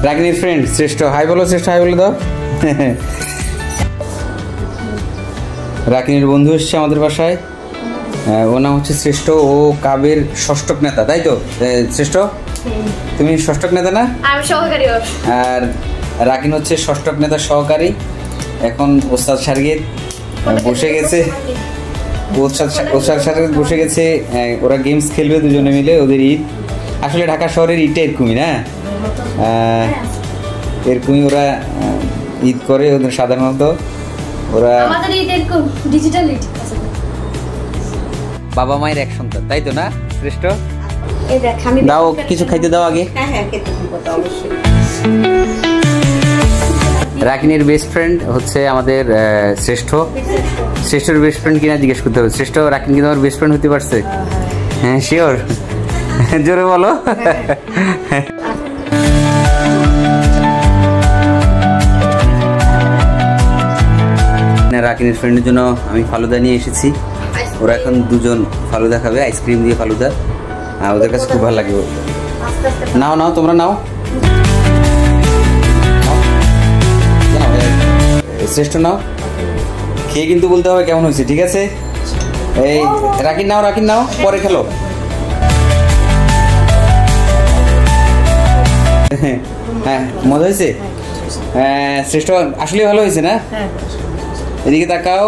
রাগিনীর friend শ্রেষ্ঠ, high বলো শ্রেষ্ঠ, হাই বলে দাও। রাগিনীর বন্ধু এসছে আমাদের বাসায়, ও নাম হচ্ছে শ্রেষ্ঠ, ও কাবের ষষ্ঠক নেতা, তাই তো শ্রেষ্ঠ? তুমি ষষ্ঠক নেতা না? আমি সহকারী। আর রাকিন হচ্ছে ষষ্ঠক নেতা সহকারী। এখন ওস্তাদ সার্গিত বসে গেছে, ওস্তাদ সার্গিত বসে গেছে, ওরা গেমস খেলবে দুজনে মিলে। ওদের ঈদ আসলে ঢাকা শহরের ঈদটা এরকমই না, এরকমই ওরা ঈদ করে ওদের সাধারণত। ওরা আমাদের ঈদ এরকম ডিজিটাল ঈদ। বাবা মায়ের এক সন্তান, তাই তো না শ্রেষ্ঠ? এই দেখ আমি দাও কিছু খাইতে দাও আগে। হ্যাঁ হ্যাঁ খেতে দিব তো অবশ্যই। রাকিনের বেস্ট ফ্রেন্ড হচ্ছে আমাদের শ্রেষ্ঠ। শ্রেষ্ঠর বেস্ট ফ্রেন্ড কিনা জিজ্ঞেস করতে হবে। শ্রেষ্ঠ, রাকিন কি তোমার বেস্ট ফ্রেন্ড হতে পারছে? হ্যাঁ শিওর, জোরে বলো। রাকিনের ফ্রেন্ডের জন্য আমি ফালুদা নিয়ে এসেছি। ওরা এখন দুজন ফালুদা খাবে, আইসক্রিম দিয়ে ফালুদা। ওদের কাছে খুব ভালো লাগে। নাও নাও তোমরা নাও। শ্রেষ্ঠ নাও, খেয়ে কিন্তু বলতে হবে কেমন হয়েছে, ঠিক আছে? এই রাকিন নাও, রাকিন নাও, পরে খেলো। হ্যাঁ মজা হয়েছে। শ্রেষ্ঠ আসলে ভালো হয়েছে না? এদিকে তাকাও।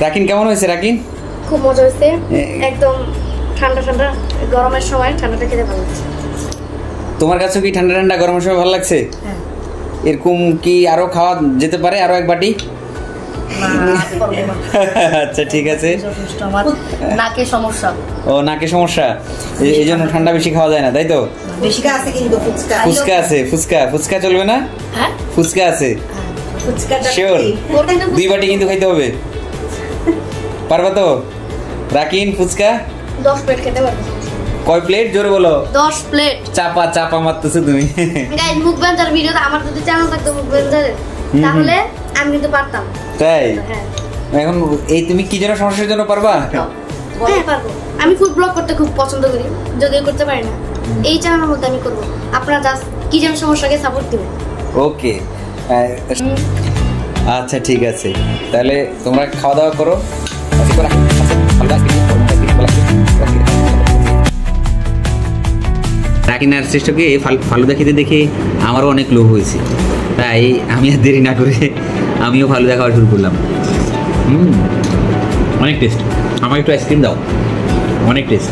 রাকিন কেমন হয়েছে? রাকিন খুব মজা হয়েছে, একদম ঠান্ডা ঠান্ডা, গরমের সময় ঠান্ডাটা খেতে ভালো লাগছে। তোমার কাছে কি ঠান্ডা ঠান্ডা গরমের সময় ভালো লাগছে? এরকম কি আরো খাওয়া যেতে পারে, আরো এক বাটি? আচ্ছা ঠিক আছে। নাকে সমস্যা। ও নাকে সমস্যা, এই জন্য ঠান্ডা বেশি খাওয়া যায় না, তাই তো? বেশি আছে কিন্তু ফুচকা। ফুচকা আছে, ফুচকা ফুচকা চলবে না? হ্যাঁ ফুচকা আছে, ফুচকাটা শিওর 2 বাটি কিন্তু খাইতে হবে, পারবা তো? রাকিন ফুচকা 10 প্লেট খেতে পারবো। কয় প্লেট? জোরে বলো। 10 প্লেট। চাপা চাপা মারতেছো তুমি। গাইস মুকবেন্দার ভিডিওতে আমার যদি চ্যানেল থাকতো মুকবেন্দারের, তাহলে আমি কিন্তু পারতাম। তাই? হ্যাঁ। এখন এই তুমি কি যেন সমস্যার জন্য পারবা? হ্যাঁ পারবো। আমি ফুড ব্লগ করতে খুব পছন্দ করি, যদিও করতে পারি না। এই চ্যানেলের মধ্যে আমি করব। আপনারা জাস্ট কি যেন সমস্যাকে সাপোর্ট দিবেন। ওকে আচ্ছা ঠিক আছে, তাহলে তোমরা খাওয়া দাওয়া করো। রাকিন আর শ্রেষ্ঠকে ফালুদা খেতে দেখে আমারও অনেক লোভ হয়েছে, তাই আমি আর দেরি না করে আমিও ফালুদা খাওয়া শুরু করলাম। অনেক টেস্ট। আমার একটু আইসক্রিম দাও, অনেক টেস্ট।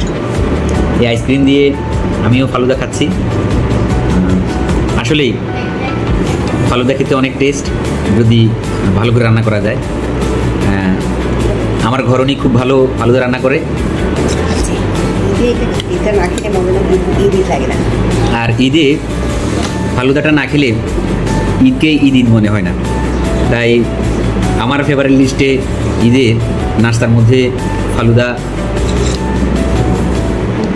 এই আইসক্রিম দিয়ে আমিও ফালুদা খাচ্ছি। আসলেই ফালুদা খেতে অনেক টেস্ট, যদি ভালো করে রান্না করা যায়। আমার ঘরণী খুব ভালো ফালুদা রান্না করে। আর ঈদে ফালুদাটা না খেলে ঈদকে ঈদ ঈদ মনে হয় না, তাই আমার ফেভারিট লিস্টে ঈদের নাস্তার মধ্যে ফালুদা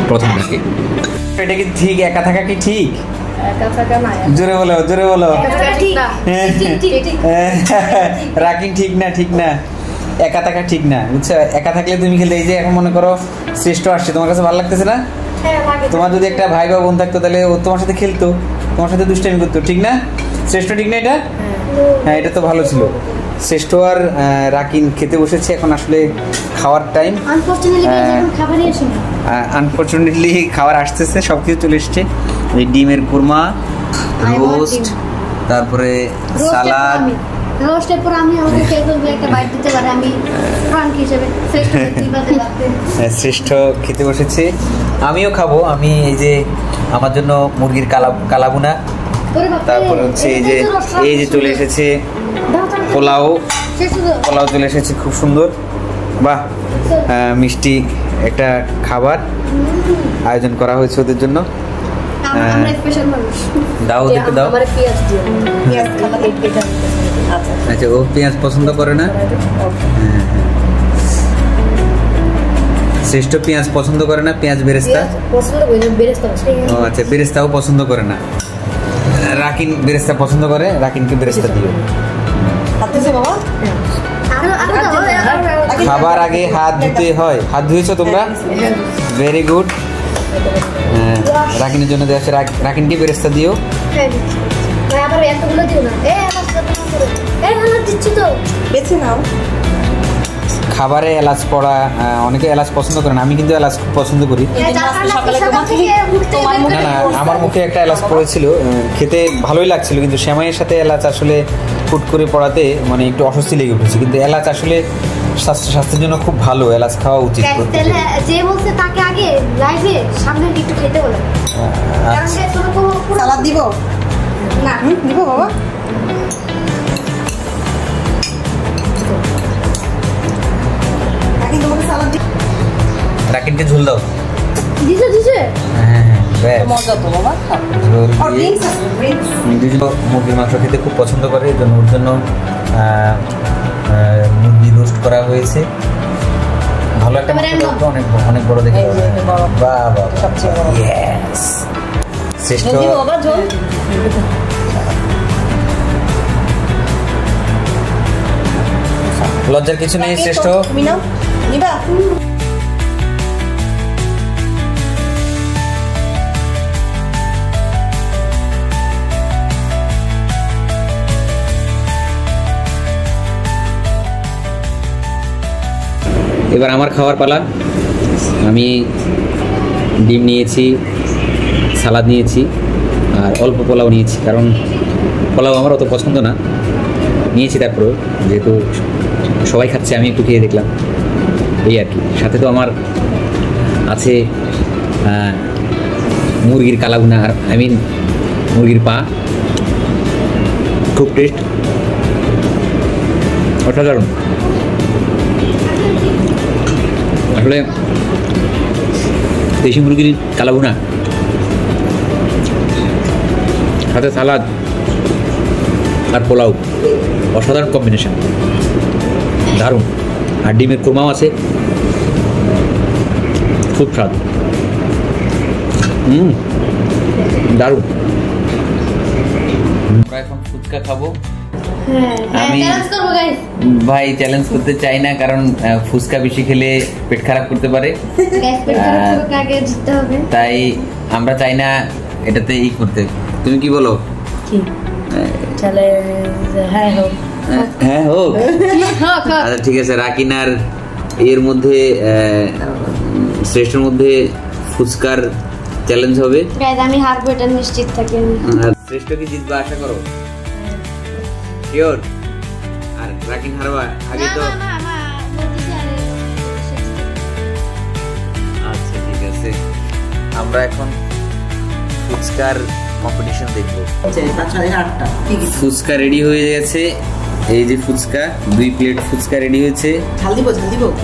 প্রথম থাকে। এটা কি ঠিক? একা থাকা কি ঠিক? জোরে বলো, জোরে বলো। রাকিন ঠিক না, ঠিক না, একা থাকা ঠিক না, বুঝছো? একা থাকলে তুমি খেলে, এই যে এখন মনে করো শ্রেষ্ঠ আসছে, তোমার কাছে ভালো লাগতেছে না? তোমার যদি একটা ভাই বা বোন থাকতো, তাহলে ও তোমার সাথে খেলতো, তোমার সাথে দুষ্টামি করতো, ঠিক না শ্রেষ্ঠ? ঠিক না এটা? হ্যাঁ এটা তো ভালো ছিল। শ্রেষ্ঠ আর রাকিন খেতে বসেছে, এখন আসলে খাওয়ার টাইম। আনফরচুনেটলি খাবার আসতেছে, সব কিছু চলে এসছে। এই ডিমের কুরমা, রোস্ট, তারপরে সালাদ। রোস্টের পর আমি আমাকে একটা বাইট দিতে পারে, আমি ফ্রাঙ্ক হিসেবে শ্রেষ্ঠ খেতে বসেছে, আমিও খাবো। আমি এই যে আমার জন্য মুরগির কালাবুনা, তারপরে হচ্ছে এই যে চলে এসেছে পোলাও, পোলাও চলে এসেছে, খুব সুন্দর, বাহ, মিষ্টি একটা খাবার আয়োজন করা হয়েছে ওদের জন্য। দাও দেখে দাও। আচ্ছা ও পেঁয়াজ পছন্দ করে না? শ্রেষ্ঠ পেঁয়াজ পছন্দ করে না, পেঁয়াজ বেরেস্তা। ও আচ্ছা, বেরেস্তাও পছন্দ করে না। রাকিন বেরেস্তা পছন্দ করে, রাকিনকে বেরেস্তা দিও। খাবার আগে হাত ধুতে হয়। হাত ধুয়েছো তোমরা? Very good. রাকিনের জন্য দেওয়া আছে। রাকিনকে বেরেস্তা দিও। হ্যাঁ দিচ্ছি। ভাই আবার এতগুলো দিও না। এলাচ দিচ্ছি তো। বেছে নাও। খাবারে এলাচ পড়া, অনেকে এলাচ পছন্দ করেন, আমি কিন্তু এলাচ খুব পছন্দ করি। না না, আমার মুখে একটা এলাচ পড়েছিল, খেতে ভালোই লাগছিল, কিন্তু সেমাইয়ের সাথে এলাচ আসলে ফুট করে পড়াতে মানে একটু অস্বস্তি লেগে উঠেছে। কিন্তু এলাচ আসলে স্বাস্থ্যের জন্য খুব ভালো, এলাচ খাওয়া উচিত। যে বলছে তাকে আগে লাইভে সামনে একটু খেতে বলো। সালাদ দিব না? দিব বাবা। রাকিনকে ঝোল দাও। দিছে দিছে। হ্যাঁ, মজা তো বাবা। মুরগির মাংস খেতে খুব পছন্দ করে, এই জন্য ওর জন্য মুরগি রোস্ট করা হয়েছে। ভালো একটা অনেক অনেক বড় দেখে। বাহ বাহ, শ্রেষ্ঠ। লজ্জার কিছু নেই, শ্রেষ্ঠ। এবার আমার খাওয়ার পালা। আমি ডিম নিয়েছি, সালাদ নিয়েছি, আর অল্প পোলাও নিয়েছি, কারণ পোলাও আমার অত পছন্দ না। নিয়েছি তারপরেও, যেহেতু সবাই খাচ্ছে আমি একটু খেয়ে দেখলাম, এই আর কি। সাথে তো আমার আছে মুরগির কালাগুনা, আর মুরগির পা, খুব টেস্ট, অসাধারণ। আসলে দেশি মুরগির কালাভুনা সাথে সালাদ আর পোলাও, অসাধারণ কম্বিনেশন, দারুণ। আর ডিমের কোরমাও আছে, খুব স্বাদ, দারুণ। আমরা এখন ফুচকা খাবো। আমি ভাই চ্যালেঞ্জ করতে চাই না, কারণ ফুচকা বেশি খেলে পেট খারাপ করতে পারে, তাই আমরা চাই না এটাতে ই করতে। তুমি কি বলো? হ্যাঁ হোক। আচ্ছা ঠিক আছে, রাকিন আর এর মধ্যে শ্রেষ্ঠের মধ্যে ফুচকার চ্যালেঞ্জ হবে। আমি হারবো, এটা নিশ্চিত থাকি। শ্রেষ্ঠ কি জিতবা আশা করো? শিওর? আর রাকিন হারবা আগে তো? আচ্ছা ঠিক আছে, আমরা এখন ফুচকার কম্পিটিশন দেখবো। ফুচকা রেডি হয়ে গেছে, এই যে ফুচকা, 2 প্লেট ফুচকা রেডি হয়েছে।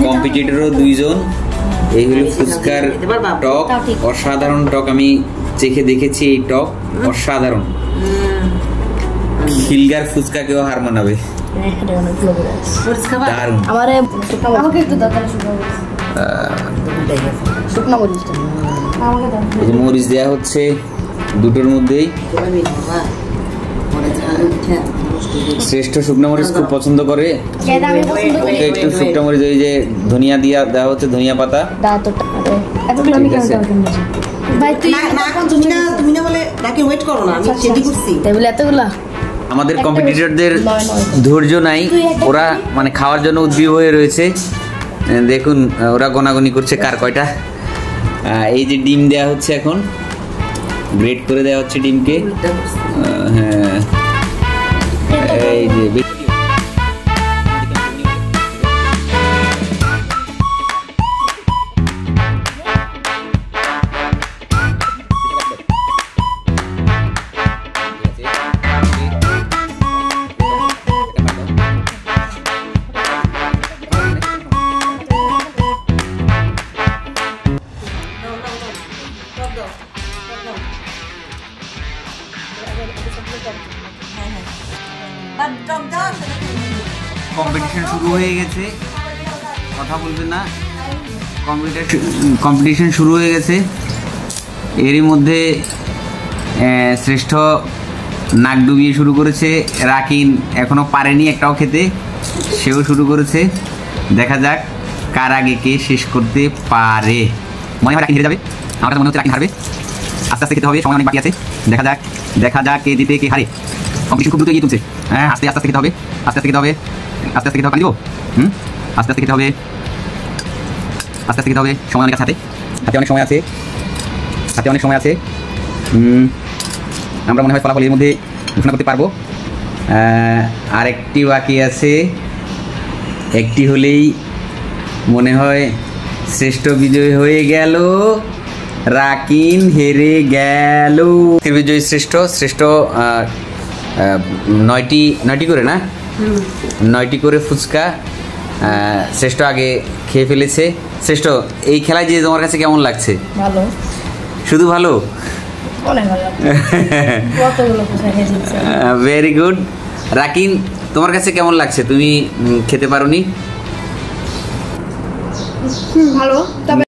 কম্পিটিটরও 2 জন। এই হলো ফুচকার টক, অসাধারণ টক। আমি চেখে দেখেছি, এই টক অসাধারণ। খিলগার ফুচকা কেউ হার মানাবে, দারুণ। আমাকে একটু দরকার শুকনো মরিচ দেওয়া হচ্ছে দুটোর মধ্যেই। শ্রেষ্ঠ শুকনো মরিচ খুব পছন্দ করে, একটু শুকনো মরিচ, ওই যে ধনিয়া দিয়া দেওয়া হচ্ছে, ধনিয়া পাতা। আমাদের কম্পিটিটরদের ধৈর্য নাই, ওরা মানে খাওয়ার জন্য উদ্গ্রীব হয়ে রয়েছে। দেখুন ওরা গোনাগুনি করছে কার কয়টা। এই যে ডিম দেওয়া হচ্ছে, এখন গ্রেট করে দেওয়া হচ্ছে ডিমকে। হ্যাঁ, এই যে কম্পিটিশন শুরু হয়ে গেছে, কথা বলবে না। কম্পিটিশন শুরু হয়ে গেছে। এরই মধ্যে শ্রেষ্ঠ নাক ডুবিয়ে শুরু করেছে, রাকিন এখনো পারেনি একটাও খেতে, সেও শুরু করেছে। দেখা যাক কার আগে কে শেষ করতে পারে। মনে হয় রাকিন হেরে যাবে। আমার কাছে মনে হচ্ছে রাকিন হারবে। আস্তে আস্তে খেতে হবে, সময় অনেক বাকি আছে। দেখা যাক কে জিতে কে হারে। কম্পিটিশন খুব দ্রুত এগিয়ে তুলছে। হ্যাঁ, আস্তে আস্তে খেতে হবে, আস্তে আস্তে খেতে হবে, আস্তে আস্তে খেতে হবে। পানি দিব? আস্তে আস্তে খেতে হবে, আস্তে আস্তে খেতে হবে। সময় অনেক আছে হাতে, হাতে অনেক সময় আছে, হাতে অনেক সময় আছে। আমরা মনে হয় ফলাফল এর মধ্যে ঘোষণা করতে পারবো। আরেকটি বাকি আছে, একটি হলেই মনে হয় শ্রেষ্ঠ বিজয়ী হয়ে গেল। রাকিন হেরে গেল। বিজয়ী শ্রেষ্ঠ 9টি করে না, 9টি করে ফুচকা শ্রেষ্ঠ আগে খেয়ে ফেলেছে। শ্রেষ্ঠ, এই খেলায় যে তোমার কাছে কেমন লাগছে? ভালো, শুধু ভালো? অনেক ভালো কতগুলো ফুচকা খেয়েছি। Very good. রাকিন, তোমার কাছে কেমন লাগছে? তুমি খেতে পারোনি? ভালো, তবে